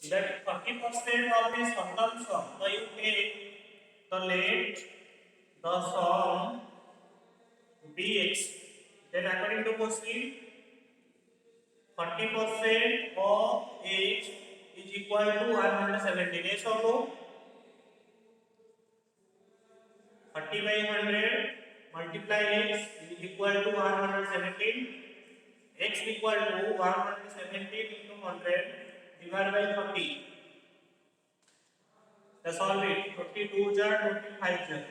that 30% of this total sum. So you take the let the sum bx. Then according to question, 30% of x is equal to 117. Yes or no? 30 by 100 multiply x is equal to 117. X equal to 117 into 100 divided by 30. That's solve it. 22 jar 25 jar.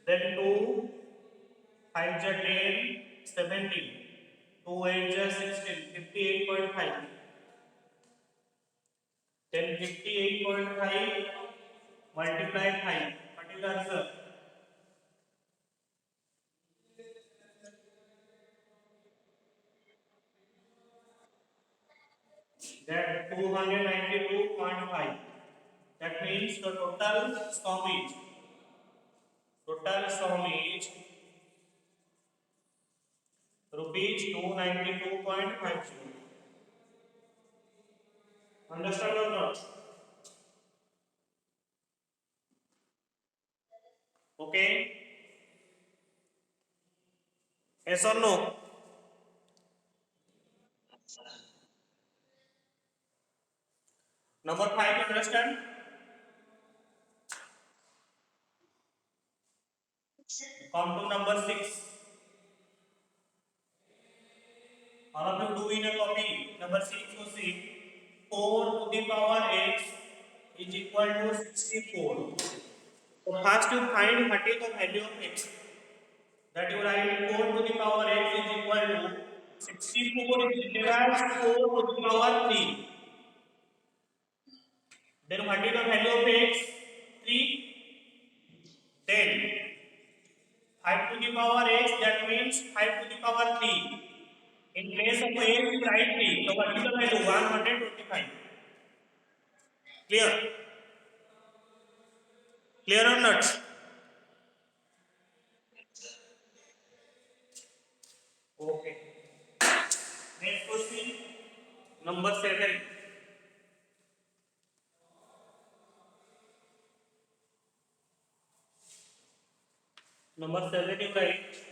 Then 2 5 jar 10 17. 2 8 jar 16 58.5. Then 58.5 multiply 5. What is the answer? That 292.5. That means the total sum is rupees 292.50. Understand or not? Okay. Yes or no? Number 5, you understand? Come to number 6. All of you do in a copy. Number 6 you see 4 to the power x is equal to 64. So first you find what is the value of x. That you write 4 to the power x is equal to 64 is equal to 4 to the power 3. Then what is the value of x? 3. Then 5 to the power x, that means 5 to the power 3. In place of x, you write 3. So what is the value? 125. Clear? Clear or not? Okay. Next question, number 7. Number 7 you write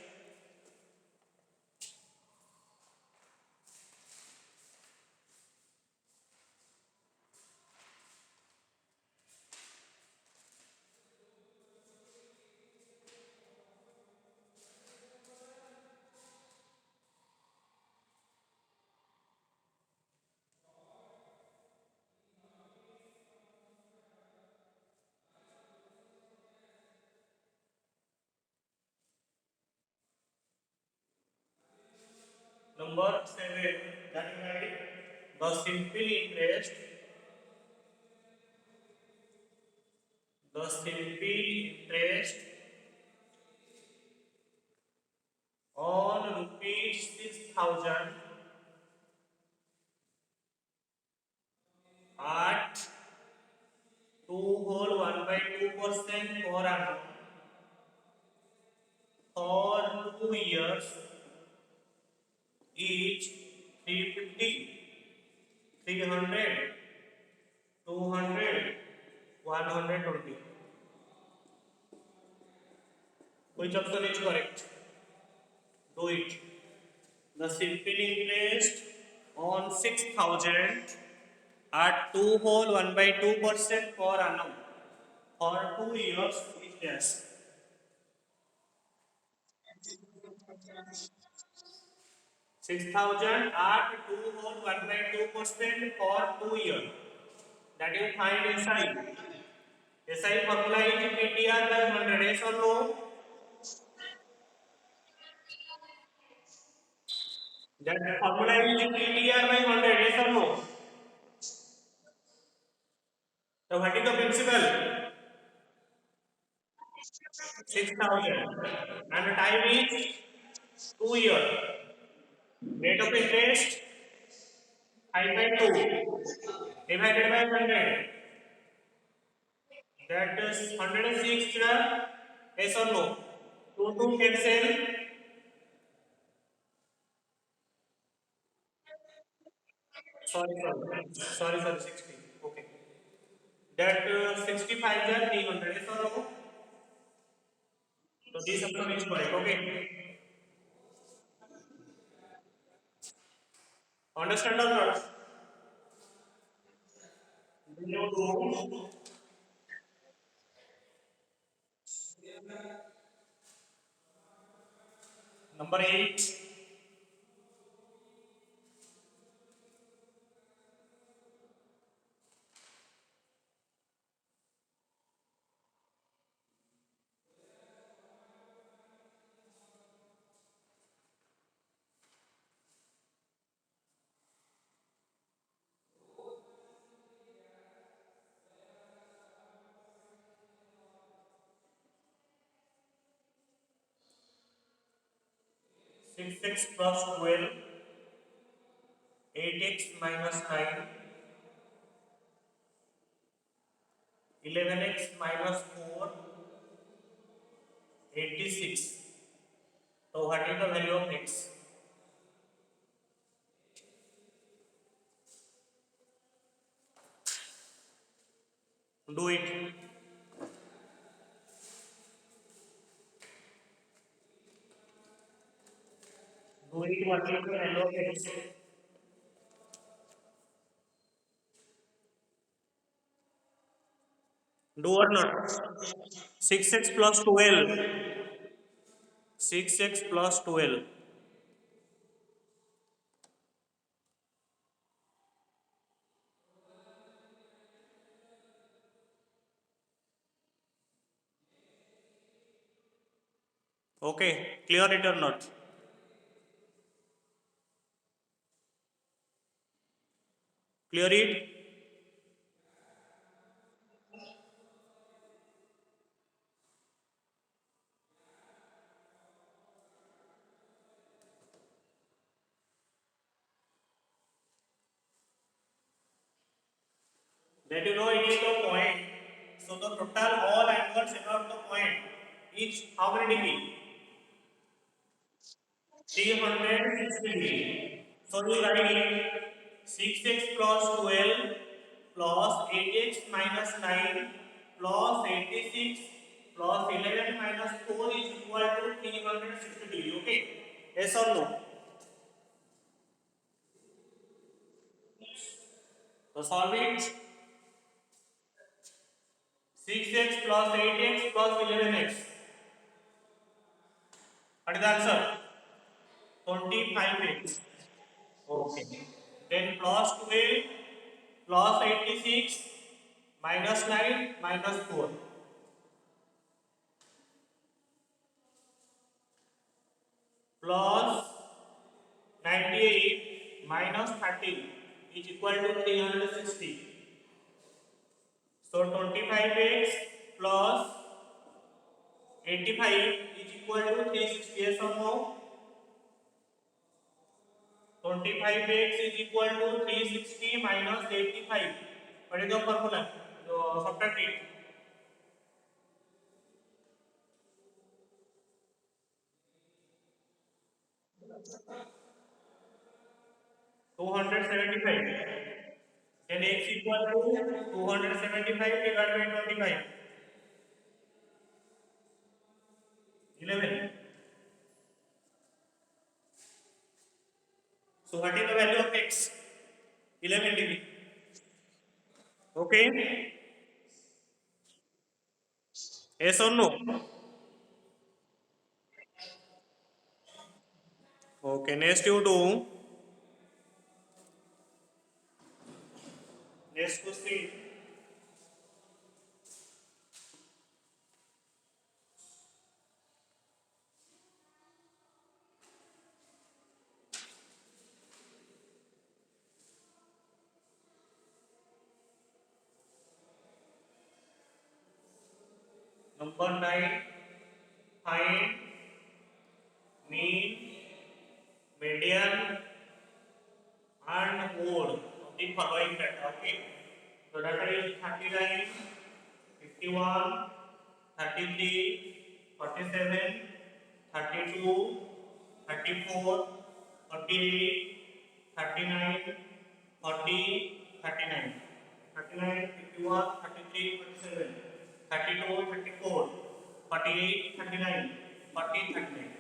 number 7. That you write the simple interest on rupees 6,000 at 2 whole 1 by 2% per annum for 2 years each 350, 300, 200, 120. Which option is correct? Do it. The simple interest on 6,000 at 2 whole 1 by 2% per annum for 2 years is yes. 6,000 at 2 whole 1 by 2% for 2 years. That you find inside. SI formula is PTR by 100. Yes or no? That formula is PTR by 100. Yes or no? So what is the principal? 6,000. And the time is 2 years. Rate of interest 5 by 2 divided by 100. That is 106. Yes or no? 2 2 cancel. sorry, 60. Okay. That 65 is 300. Yes or no? So this option is correct. Okay. Understand or not? Then you do number 8. 6x plus 12, 8x minus 9, 11x minus 4, 86. So what is the value of x? Do it. Do it. What is the value of x? Do or not? 6x plus 12. 6x plus 12. Okay, clear it or not? Clear it? That you know it is the point. So the total all angles about the point each how many degree? 360 degree. So you write 6x plus 12 plus 8x minus 9 plus 86 plus 11 minus 4 is equal to 360 degree. Okay? Yes or no? So solve it. 6x plus 8x plus 11x. What is the answer? 25x. Okay. Then plus 12 plus 86 minus 9 minus 4 plus 98 minus 13 is equal to 360. So 25x plus 85 is equal to 360. Yes or no? 25x is equal to 360 minus 85. What is the formula? Subtract it. 275. Then x equal to 275 divided by 25. 11. So what is the value of x? 11 degree. Okay. Yes or no? Okay. Next you do. Next question. Number 9. Find mean, median, and mode of the following data. Okay. So data is 39, 51, 33, 47, 32, 34, 38, 39, 40, 39, 39, 51, 33, 37, 32, 34, 48, 39, 40, 39.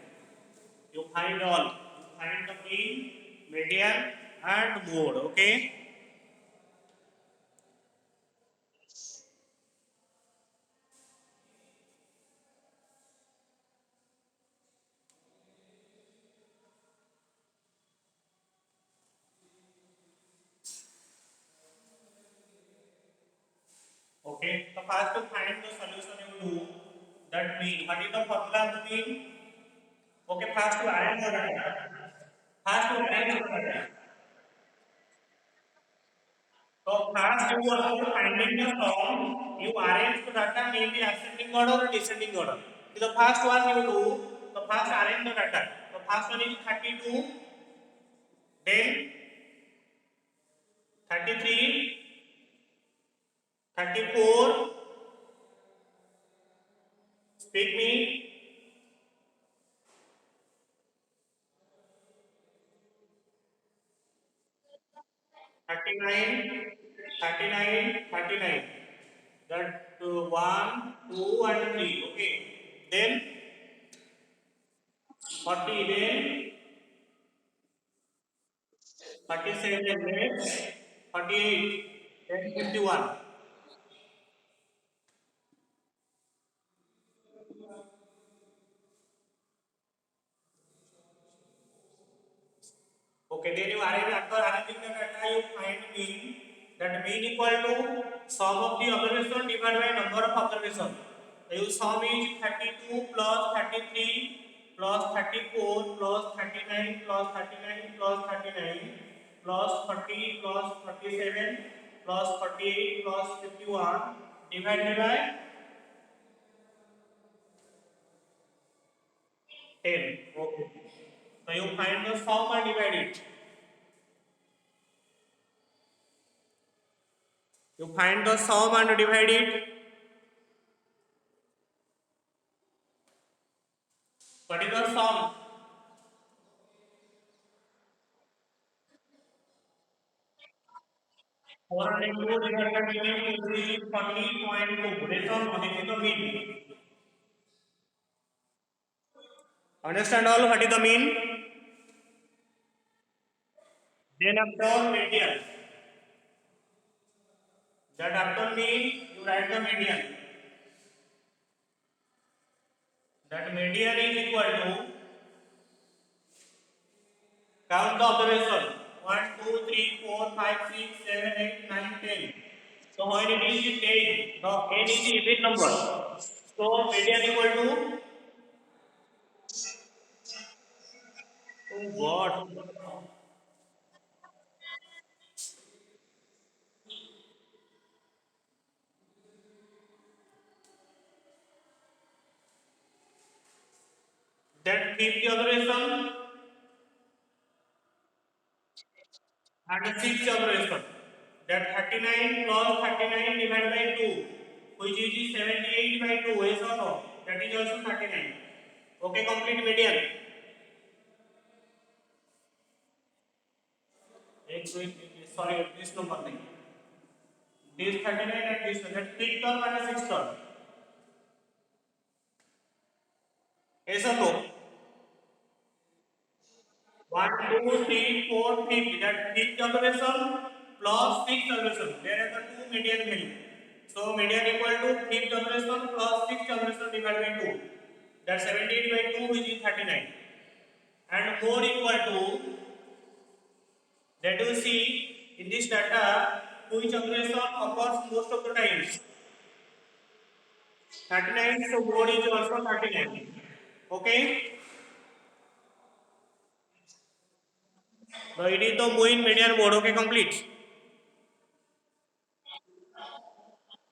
You find all. You find the mean, median, and mode. Okay. Okay. So first to find the solution you do that mean. What is the formula of the mean? Okay. First to arrange the data. First to arrange the data. So first you are finding the sum. You arrange the data maybe ascending order or descending order. So the first one you do. The first arrange the data. The first one is 32. Then 33. 34. Speak me. 39, 39, 39. That 1, 2, and 3. Okay. Then 40. Then 37. Then 48. Then 51. Okay. Then you arrange after arranging the data, you find mean. That mean equal to sum of the observation divided by number of observation. So you sum is 32 plus 33 plus 34 plus 39 plus 39 plus 39 plus 40 plus 47 plus 48 plus 51 divided by 10. Okay. So you find the sum and divide it. You find the sum and divide it. What is the sum? 402 divided by 20 is 40.2. This is the mean. Understand all what is the mean? Then after median. That after mean you write the median. That median is equal to count the observation 1, 2, 3, 4, 5, 6, 7, 8, 9, 10. So when it is 10, the n is the even number. So median equal to what? That 50 observation and the 6 observation. That 39 plus 39 divided by 2, which is 78 by 2, yes or no? That is also 39. Okay, complete median. Sorry, this number thing. This 39 and this one. That 3 term and a 6 term. Yes or no? 1, 2, 3, 4, 5. That 5th observation plus 6th observation. There are the two median value. So median equal to 5th observation plus 6th observation divided by 2. That 78 by 2 which is 39. And mode equal to that you see in this data which observation occurs most of the times. 39, so mode is also 39. Okay. So it is the mean median mode. Okay, complete.